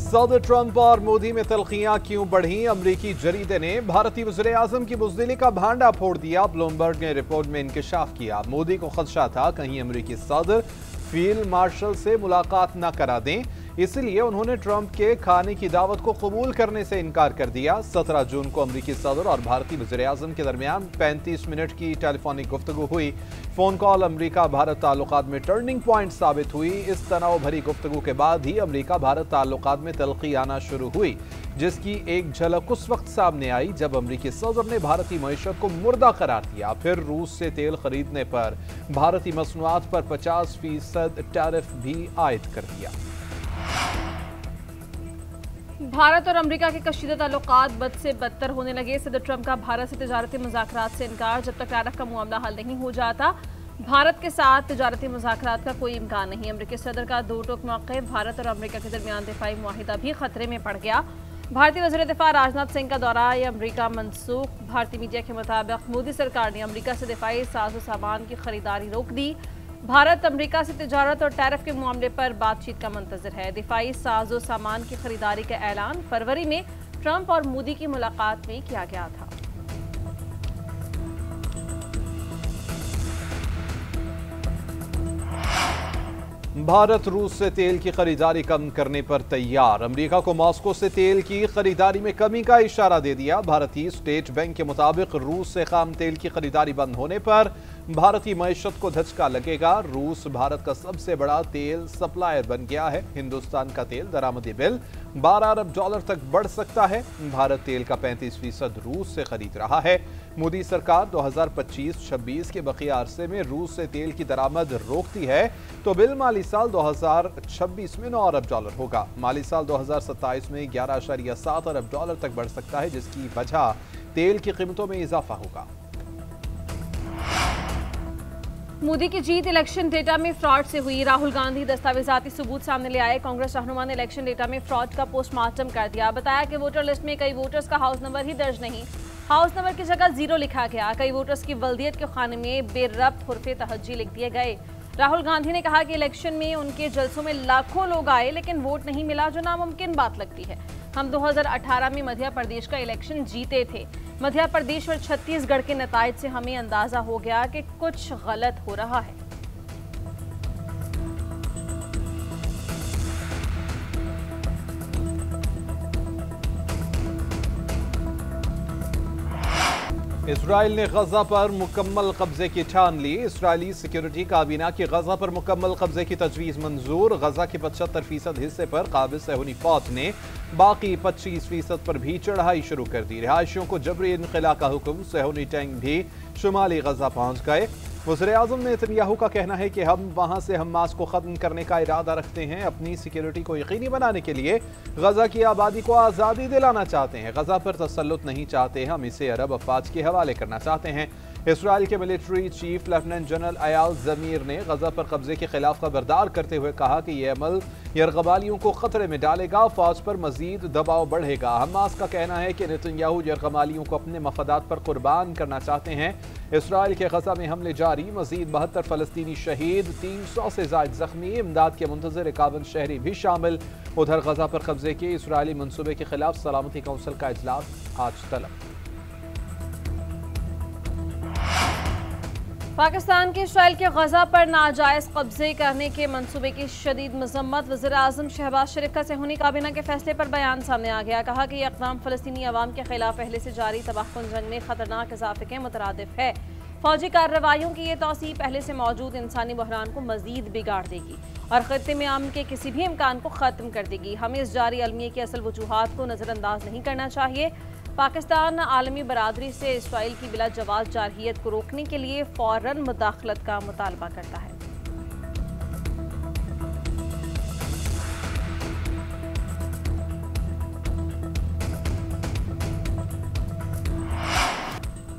सदर ट्रंप और मोदी में तल्खियां क्यों बढ़ी? अमरीकी जरीदे ने भारतीय वज़ीर-ए-आज़म की बुज़दिली का भांडा फोड़ दिया। ब्लूमबर्ग ने रिपोर्ट में इंकशाफ किया। मोदी को खदशा था कहीं अमरीकी सदर फील्ड मार्शल से मुलाकात न करा दें, इसलिए उन्होंने ट्रंप के खाने की दावत को कबूल करने से इनकार कर दिया। 17 जून को अमरीकी सदर और भारतीय वज़ीर-ए-आज़म के दरमियान 35 मिनट की टेलीफोनिक गुफ्तगू हुई। फोन कॉल अमरीका भारत ताल्लुकात में टर्निंग पॉइंट साबित हुई। इस तनाव भरी गुफ्तगू के बाद ही अमरीका भारत ताल्लुकात में तलखी आना शुरू हुई, जिसकी एक झलक उस वक्त सामने आई जब अमरीकी सदर ने भारतीय मईशत को मुर्दा करार दिया। फिर रूस से तेल खरीदने पर भारतीय मसनूआत पर 50% टैरिफ भी आयद कर दिया। भारत और अमेरिका के कशीदा ताल्लुकात बद से बदतर होने लगे। सदर ट्रंप का भारत से तिजारती मुज़ाकरात से इनकार। जब तक टैरिफ का मामला हल नहीं हो जाता, भारत के साथ तिजारती मुज़ाकरात का कोई इम्कान नहीं। अमेरिकी सदर का दो टोक मौक़िफ़ भारत और अमेरिका के दरमियान दिफाई मुआहिदा भी खतरे में पड़ गया। भारतीय वज़ीर दिफा राजनाथ सिंह का दौरा अमरीका मनसूख। भारतीय मीडिया के मुताबिक मोदी सरकार ने अमरीका से दिफाई साजो सामान की खरीदारी रोक दी। भारत अमेरिका से तिजारत और टैरिफ के मामले पर बातचीत का मंतज़र है। दिफाई साजो सामान की खरीदारी का ऐलान फरवरी में ट्रंप और मोदी की मुलाकात में किया गया था। भारत रूस से तेल की खरीदारी कम करने पर तैयार। अमेरिका को मॉस्को से तेल की खरीदारी में कमी का इशारा दे दिया। भारतीय स्टेट बैंक के मुताबिक रूस से खाम तेल की खरीदारी बंद होने पर भारतीय मईशत को धचका लगेगा। रूस भारत का सबसे बड़ा तेल सप्लायर बन गया है। हिंदुस्तान का तेल दरामदी बिल $12 अरब तक बढ़ सकता है। भारत तेल का 35% रूस से खरीद रहा है। मोदी सरकार 2025-26 के बकिया अरसे में रूस से तेल की दरामद रोकती है तो बिल माली साल 2026 में $9 अरब होगा। माली साल 2027 में $11.7 अरब तक बढ़ सकता है, जिसकी वजह तेल की कीमतों में इजाफा होगा। मोदी की जीत इलेक्शन डेटा में फ्रॉड से हुई। राहुल गांधी दस्तावेजाती सबूत सामने ले आए। कांग्रेस रहनुमा ने इलेक्शन डेटा में फ्रॉड का पोस्टमार्टम कर दिया। बताया कि वोटर लिस्ट में कई वोटर्स का हाउस नंबर ही दर्ज नहीं, हाउस नंबर की जगह 0 लिखा गया। कई वोटर्स की वल्दियत के खाने में बेरब्त हुर्फे तहज्जी लिख दिए गए। राहुल गांधी ने कहा कि इलेक्शन में उनके जलसों में लाखों लोग आए लेकिन वोट नहीं मिला, जो नामुमकिन बात लगती है। हम 2018 में मध्य प्रदेश का इलेक्शन जीते थे। मध्य प्रदेश और छत्तीसगढ़ के नताइज से हमें अंदाजा हो गया कि कुछ गलत हो रहा है। इसराइल ने गजा पर मुकम्मल कब्जे की ठान ली। इसराइली सिक्योरिटी काबीना की गजा पर मुकम्मल कब्जे की तजवीज़ मंजूर। गजा के 75% हिस्से पर काबिज सहूनी फौज ने बाकी 25% पर भी चढ़ाई शुरू कर दी। रिहायशियों को जबरी इनखला का हुक्म। सहूनी टैंक भी शुमाली गजा पहुंच गए। वज़ीर-ए-आज़म नेतन्याहू का कहना है कि हम वहां से हमास को खत्म करने का इरादा रखते हैं। अपनी सिक्योरिटी को यकीनी बनाने के लिए गजा की आबादी को आज़ादी दिलाना चाहते हैं। गजा पर तसल्लुत नहीं चाहते, हम इसे अरब अफवाज के हवाले करना चाहते हैं। इसराइल के military chief lieutenant general Ayal ज़मीर ने गजा पर कब्जे के खिलाफ खबरदार करते हुए कहा कि यह अमल यरगमालियों को खतरे में डालेगा, फौज पर मजीद दबाव बढ़ेगा। हमास का कहना है कि नेतन्याहू यरगमालियों को अपने मफादात पर कुर्बान करना चाहते हैं। इसराइल के गजा में हमले जारी, मजीद 72 फलस्तीनी शहीद, 300 से जायद जख्मी। इमदाद के मुंतजर 51 शहरी भी शामिल। उधर गजा पर कब्जे के इसराइली मनसूबे के खिलाफ सलामती कौंसिल का इजलास आज तलब। पाकिस्तान के इसराइल के गजा पर नाजायज कब्जे करने के मंसूबे की शदीद मजम्मत। वज़ीर-ए-आज़म शहबाज शरीफ का सहूनी काबीना के फैसले पर बयान सामने आ गया। कहा कि यह इक़दाम फ़लस्तीनी अवाम के खिलाफ पहले से जारी तबाहकुन जंग में खतरनाक इजाफे के मुतरादिफ है। फौजी कार्रवाइयों की ये तौसीअ पहले से मौजूद इंसानी बहरान को मजीद बिगाड़ देगी और खत्ते में अमन के किसी भी इम्कान को ख़त्म कर देगी। हमें इस जारी अलमिया की असल वजूहात को नज़रअंदाज नहीं करना चाहिए। पाकिस्तान आलमी बरादरी से इसराइल की बिला जवाज जारहियत को रोकने के लिए फ़ौरन मुदाखलत का मुतालबा करता है।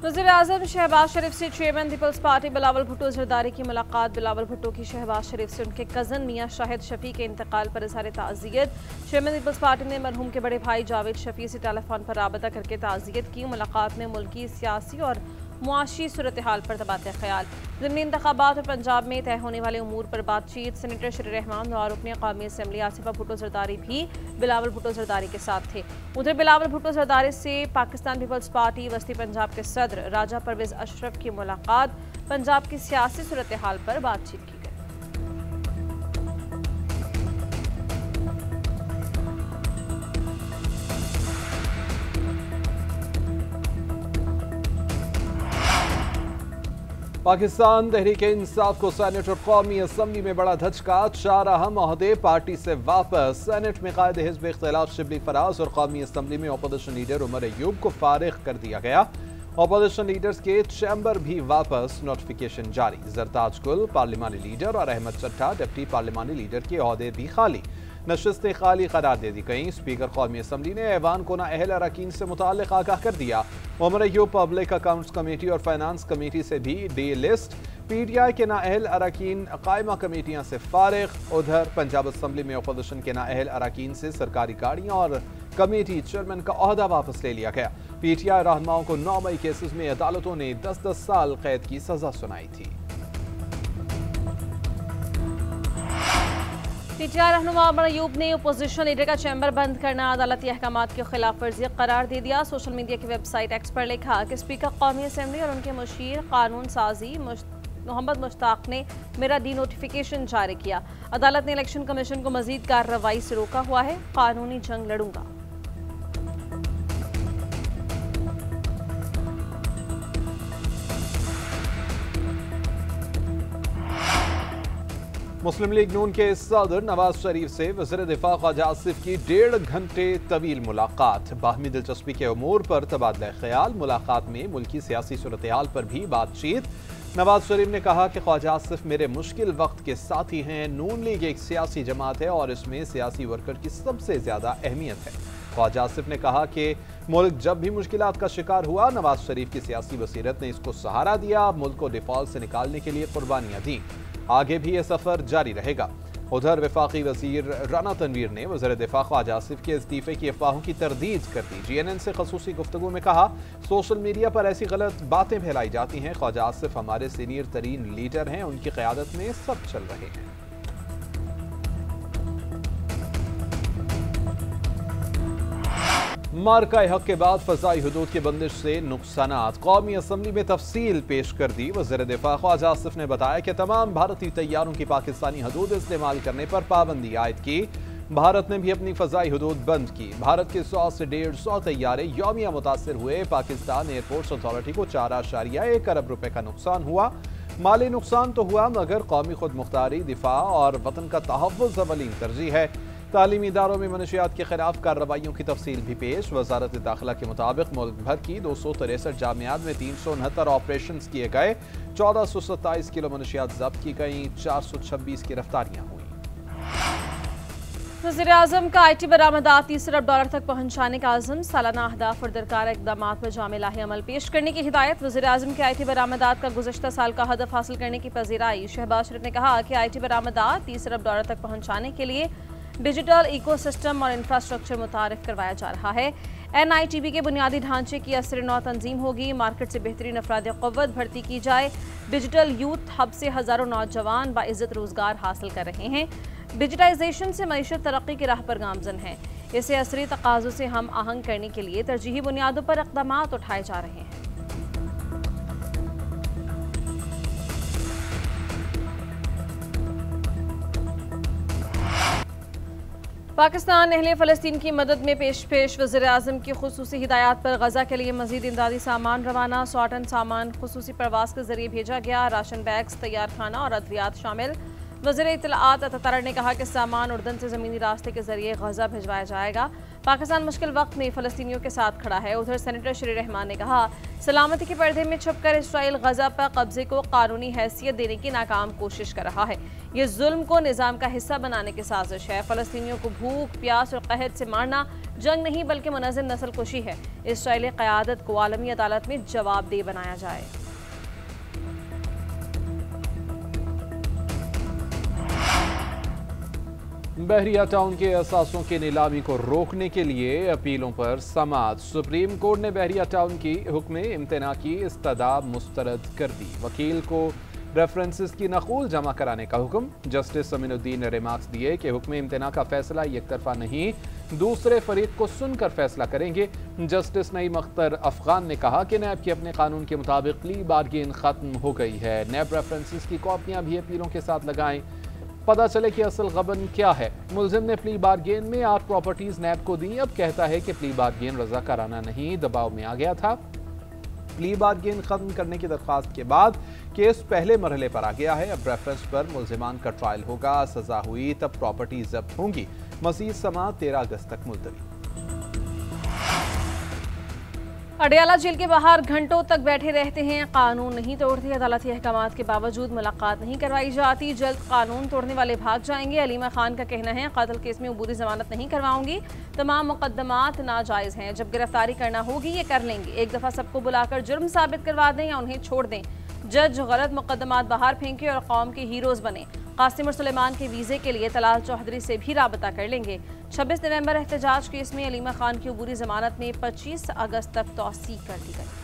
वज़ीर-ए-आज़म शहबाज शरीफ से चेयरमैन पीपल्स पार्टी बिलावल भुट्टो जरदारी की मुलाकात। बिलावल भुट्टो की शहबाज शरीफ से उनके कज़न मियां शाहिद शफी के इंतकाल पर इज़हार ताज़ियत। चेयरमैन पीपल्स पार्टी ने मरहूम के बड़े भाई जावेद शफी से टेलीफोन पर राबता करके ताज़ियत की। मुलाकात में मुल्की सियासी और मुआशी सूरत हाल पर तबादला ख्याल। ज़िमनी इंतखाबात और पंजाब में तय होने वाले उमूर पर बातचीत। सेनेटर शरीर रहमान और रुकन कौमी असम्बली आसिफा भुट्टो जरदारी भी बिलावल भुट्टो जरदारी के साथ थे। उधर बिलावल भुट्टो जरदारी से पाकिस्तान पीपल्स पार्टी वस्ती पंजाब के सदर राजा परवेज अशरफ की मुलाकात। पंजाब की सियासी सूरत हाल पर बातचीत की। पाकिस्तान तहरीक-ए-इंसाफ को सेनेट और कौमी असम्बली में बड़ा धचका। 4 अहम ओहदे पार्टी से वापस। सेनेट में कायदे हिज़्ब इख्तिलाफ शिबली फराज और कौमी असम्बली में अपोजिशन लीडर उमर अयूब को फारिग कर दिया गया। अपोजिशन लीडर्स के चैम्बर भी वापस। नोटिफिकेशन जारी। जरताज गुल पार्लिमानी लीडर और अहमद चट्टा डिप्टी पार्लिमानी लीडर के ओहदे भी खाली। नशिस्तें खाली करार दे दी गई। स्पीकर कौमी असम्बली ने ऐवान को नाअहल अरकान से मुताल्लिक आगाह कर दिया। Umar Ayub public accounts committee और फाइनेंस कमेटी से भी डी लिस्ट। PTI के नाअहल अरकान कायमा कमेटियां से फारिग। उधर पंजाब असम्बली में अपोजिशन के नाअहल अरकान से सरकारी गाड़ियां और कमेटी चेयरमैन का ओहदा वापस ले लिया गया। PTI रहनुमाओं को 9 मई केसेस में अदालतों ने 10-10 साल कैद की सजा सुनाई थी। PTI रहनुमा उमर अयूब ने अपोजिशन लीडर का चैम्बर बंद करना अदालती अहकामात की खिलाफ वर्जी करार दे दिया। सोशल मीडिया की वेबसाइट एक्स पर लिखा कि स्पीकर कौमी असम्बली और उनके मुशीर कानून साजी मोहम्मद मुश्ताक ने मेरा डी नोटिफिकेशन जारी किया। अदालत ने इलेक्शन कमीशन को मजीद कार्रवाई से रोका हुआ है। कानूनी जंग लड़ूंगा। मुस्लिम लीग नून के सदर नवाज शरीफ से वज़ीर दिफा ख्वाजा आसिफ की 1.5 घंटे तवील मुलाकात। बाहमी दिलचस्पी के उमूर पर तबादला ख्याल। मुलाकात में मुल्की सियासी सूरत हाल पर भी बातचीत। नवाज शरीफ ने कहा कि ख्वाजा आसिफ मेरे मुश्किल वक्त के साथी हैं। नून लीग एक सियासी जमात है और इसमें सियासी वर्कर की सबसे ज्यादा अहमियत है। ख्वाजा आसिफ ने कहा कि मुल्क जब भी मुश्किलात का शिकार हुआ, नवाज शरीफ की सियासी बसीरत ने इसको सहारा दिया। मुल्क को डिफॉल्ट से निकालने के लिए कुर्बानियां दी। आगे भी ये सफर जारी रहेगा। उधर वफाकी वजीर राना तनवीर ने वज़ीर दिफा ख्वाजा आसिफ के इस्तीफे की अफवाहों की तरदीद कर दी। GNN से खसूसी गुफ्तगू में कहा, सोशल मीडिया पर ऐसी गलत बातें फैलाई जाती हैं। ख्वाजा आसिफ हमारे सीनियर तरीन लीडर हैं, उनकी क़यादत में सब चल रहे हैं। मार्का हक के बाद फ़ज़ाई हुदूद की बंदिश से नुकसानात। कौमी असम्बली में तफसील पेश कर दी। वज़ीर दिफा ख्वाजा आसिफ ने बताया कि तमाम भारतीय तैयारों की पाकिस्तानी हदूद इस्तेमाल करने पर पाबंदी आयद की। भारत ने भी अपनी फ़ज़ाई हुदूद बंद की। भारत के 100 से 150 तैयारे यौमिया मुतासर हुए। पाकिस्तान एयरपोर्ट्स अथॉरिटी को 4.1 अरब रुपए का नुकसान हुआ। माली नुकसान तो हुआ मगर कौमी खुद मुख्तारी, दिफा और वतन का तहफ़्फ़ुज़ अव्वलीन तरजीह है। तालीमी इदारों में मनशियात के खिलाफ कार्रवाइयों की तफसील भी पेश। वजारत दाखिला के मुताबिक मुल्क भर की 263 जामियात में 369 ऑपरेशन किए गए। 1427 किलो मनशियात जब्त की गई। 426 गिरफ्तारियां हुई। वज़ीर आज़म का IT बरामदात 30 अरब डॉलर तक पहुंचाने का आज़म। सालाना अहदाफ और दरकार इक़दाम पर जामे लाहे अमल पेश करने की हिदायत। वज़ीर आज़म के IT बरामदात का गुज़श्ता साल का हदफ हासिल करने की पज़ीराई। शहबाज शरीफ ने कहा कि IT बरामदात 30 अरब डॉलर तक पहुंचाने के लिए डिजिटल इकोसिस्टम और इंफ्रास्ट्रक्चर मुतारिफ करवाया जा रहा है। NITB के बुनियादी ढांचे की असर नौ तंजीम होगी। मार्केट से बेहतरीन अफराद क़ुव्वत भर्ती की जाए। डिजिटल यूथ हब से हज़ारों नौजवान बाइज़्ज़त रोज़गार हासिल कर रहे हैं। डिजिटाइजेशन से मईशत तरक्की की राह पर गामज़न है। इसे असरी तकाज़ों से हम आहंग करने के लिए तरजीही बुनियादों पर इक़दामात उठाए जा रहे हैं। पाकिस्तान अहले फ़लस्तीन की मदद में पेश वज़ीर आज़म की खुसूसी हिदायत पर गज़ा के लिए मज़ीद इमदादी सामान रवाना। 100 टन सामान खुसूसी प्रवास के जरिए भेजा गया। राशन बैग्स, तैयार खाना और अद्वियात शामिल। वज़ीर इत्तलाआत अततर ने कहा कि सामान उर्दन से ज़मीनी रास्ते के जरिए गज़ा भिजवाया जाएगा। पाकिस्तान मुश्किल वक्त में फ़लस्तीनियों के साथ खड़ा है। उधर सेनेटर शरीर रहमान ने कहा, सलामती के पर्दे में छुपकर इसराइल गज़ा पर कब्जे को कानूनी हैसियत देने की नाकाम कोशिश कर रहा है। ये जुल्म को निज़ाम का हिस्सा बनाने की साजिश है। फ़लस्तीनियों को भूख, प्यास और कहत से मारना जंग नहीं बल्कि मुनज़्ज़म नस्ल कुशी है। इसराइली क़यादत को आलमी अदालत में जवाबदेह बनाया जाए। बहरिया टाउन के असासों की नीलामी को रोकने के लिए अपीलों पर समाअत। सुप्रीम कोर्ट ने बहरिया टाउन की हुक्म इम्तना की इस्तदा मुस्तरद कर दी। वकील को रेफरेंसेस की नकूल जमा कराने का हुक्म। जस्टिस समीनुद्दीन ने रिमार्क्स दिए कि हुक्म इम्तना का फैसला एक तरफा नहीं, दूसरे फरीक को सुनकर फैसला करेंगे। जस्टिस नईम अख्तर अफगान ने कहा कि नैब की अपने कानून के मुताबिक प्ली बार्गेन खत्म हो गई है। नैब रेफरेंसेस की कॉपियां भी अपीलों के साथ लगाएं, पता चले कि असल गबन क्या है। मुलजिम ने प्ली बार्गेन में 8 प्रॉपर्टीज नैब को दी। अब कहता है कि प्ली बार्गेन रजाकाराना नहीं, दबाव में आ गया था। प्ली बार्गेन खत्म करने की दरख्वास्त के बाद केस पहले मरहले पर आ गया है। अब रेफरेंस पर मुलजिमान का ट्रायल होगा, सजा हुई तब प्रॉपर्टी जब्त होंगी। मजीद समाअत 13 अगस्त तक मुलतवी। अडियाला जेल के बाहर घंटों तक बैठे रहते हैं, कानून नहीं तोड़ते। अदालती अहकामात के बावजूद मुलाकात नहीं करवाई जाती, जल्द कानून तोड़ने वाले भाग जाएंगे। अलीमा खान का कहना है, कत्ल केस में अबूरी जमानत नहीं करवाऊंगी, तमाम मुकदमात नाजायज हैं, जब गिरफ्तारी करना होगी ये कर लेंगे। एक दफा सबको बुलाकर जुर्म साबित करवा दें या उन्हें छोड़ दें। जज गलत मुकदमात बाहर फेंके और कौम के हीरोज बने। कासिम और सुलेमान के वीजे के लिए तलाल चौधरी से भी राबता कर लेंगे। 26 नवंबर एहतजाज केस में अलीमा खान की अबूरी जमानत में 25 अगस्त तक तौसीक कर दी गई।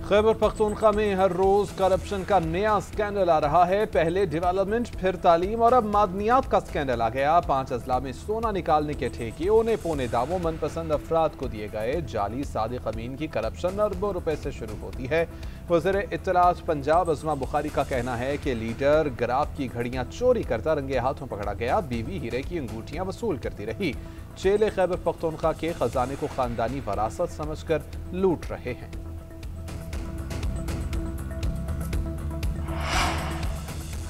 खैबर पख्तूनख्वा में हर रोज करप्शन का नया स्कैंडल आ रहा है। पहले डेवलपमेंट, फिर तालीम और अब मादनियात का स्कैंडल आ गया। 5 अजला में सोना निकालने के ठेके औने पौने दावों मनपसंद अफराद को दिए गए। जाली सादिक अमीन की करप्शन अरबों रुपए से शुरू होती है। वज़ीर इत्तलात पंजाब अज़मा बुखारी का कहना है कि लीडर ग्राफ की घड़ियां चोरी करता रंगे हाथों पकड़ा गया। बीवी हीरे की अंगूठियां वसूल करती रही। चेले खैबर पख्तूनख्वा के खजाने को खानदानी वरासत समझकर लूट रहे हैं।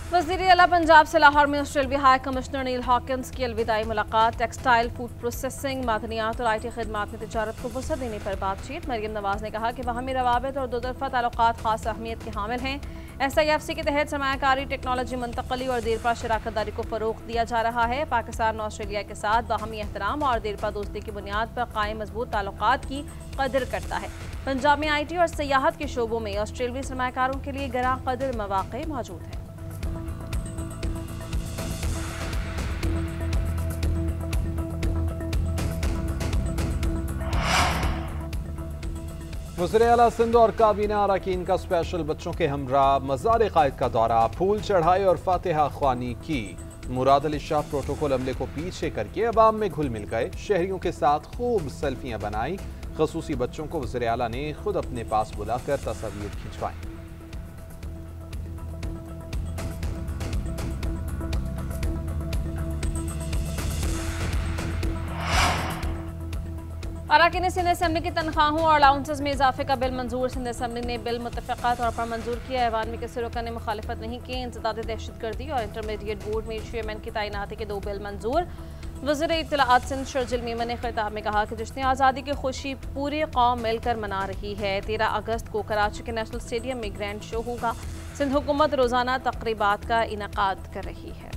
वज़ीर आला पंजाब से लाहौर में ऑस्ट्रेलियाई हाई कमिश्नर नील हॉकिंस की अलविदाई मुलाकात। टेक्सटाइल, फूड प्रोसेसिंग, मादनियात और IT खदमात में तिजारत को वसअत देने पर बातचीत। मरियम नवाज ने कहा कि बाहमी रवाबित और दोतरफा ताल्लुकात खास अहमियत के हामिल हैं। SIFC के तहत सरमायाकारी, टेक्नोलॉजी मुंतकली और देरपा शराकतदारी को फ़रोग़ दिया जा रहा है। पाकिस्तान और ऑस्ट्रेलिया के साथ बाहमी एहतराम और देरपा दोस्ती की बुनियाद पर कायम मजबूत ताल्लुकात की कदर करता है। पंजाब में IT और सियाहत के शोबों में ऑस्ट्रेलियाई सरमायाकारों के लिए गरां कदर मौक़े मौजूद हैं। वज़ीर आला सिंध और काबीना अरकान का स्पेशल बच्चों के हमरा मज़ार क़ायद का दौरा, फूल चढ़ाए और फातिहा ख्वानी की। मुराद अली शाह प्रोटोकॉल अमले को पीछे करके अवाम में घुल मिल गए। शहरियों के साथ खूब सेल्फियां बनाई। ख़ुसूसी बच्चों को वज़ीर आला ने खुद अपने पास बुलाकर तस्वीर खिंचवाई। अरकान सिंध असम्बली की तनख्वाहों और अलाउंसेस में इजाफे का बिल मंजूर। सिंध असम्बली ने बिल मुतफ़क़ा तौर पर मंजूर किया। ऐवान में किसी रुकन ने मुखालिफत नहीं की। इंसदाद दहशतगर्दी और इंटरमीडिएट बोर्ड में चेयरमैन की तैनाती के 2 बिल मंजूर। वज़ीर इत्तलाआत सिंध शर्जिल मीमन ने खिताब में कहा कि जश्न आज़ादी की खुशी पूरी कौम मिलकर मना रही है। 13 अगस्त को कराची के नेशनल स्टेडियम में ग्रैंड शो होगा। सिंध हुकूमत रोज़ाना तक़रीबात का इनेकाद कर रही है।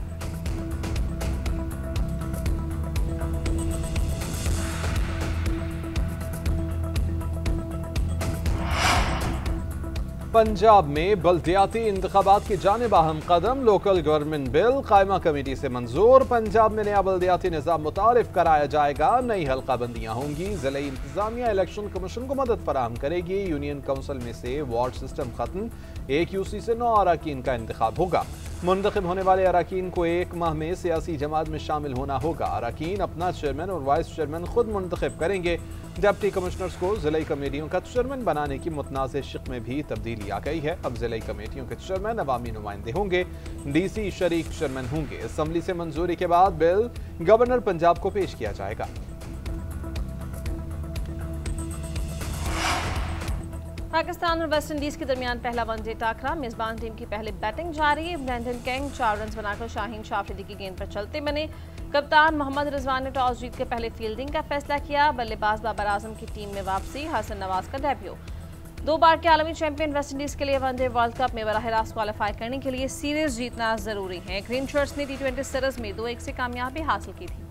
पंजाब में बल्दियाती इंतखाबात की जानिब अहम कदम। लोकल गवर्नमेंट बिल कायमा कमेटी से मंजूर। पंजाब में नया बल्दियाती निज़ाम मुतारिफ कराया जाएगा। नई हल्का बंदियां होंगी। ज़िले इंतजामिया इलेक्शन कमीशन को मदद फराहम करेगी। यूनियन काउंसिल में से वार्ड सिस्टम खत्म। एक यूसी से 9 अरकान का इंतखाब होगा। मुंतखब होने वाले अरकान को 1 माह में सियासी जमात में शामिल होना होगा। अरकान अपना चेयरमैन और वाइस चेयरमैन खुद मुंतखब करेंगे। डिप्टी कमिश्नर्स को ज़िले कमेटियों का चेयरमैन बनाने की मुतनाज़ शिक में भी तब्दीली आ गई है। अब ज़िले कमेटियों के चेयरमैन अवामी नुमाइंदे होंगे। DC शरीक चेयरमैन होंगे। असम्बली से मंजूरी के बाद बिल गवर्नर पंजाब को पेश किया जाएगा। पाकिस्तान और वेस्ट इंडीज के दरमियान पहला वनडे टाकरा। मेजबान टीम की पहले बैटिंग जारी। ब्रेंडन किंग 4 रन बनाकर शाहीन शाफिदी की गेंद पर चलते बने। कप्तान मोहम्मद रिजवान ने टॉस जीत के पहले फील्डिंग का फैसला किया। बल्लेबाज बाबर आजम की टीम में वापसी। हसन नवाज का डेब्यू। 2 बार के आलमी चैंपियन वेस्ट इंडीज के लिए वनडे वर्ल्ड कप में बराह रास्त क्वालिफाई करने के लिए सीरीज जीतना जरूरी है। ग्रीन शर्ट्स ने T20 सीरीज में 2-1 से कामयाबी हासिल की थी।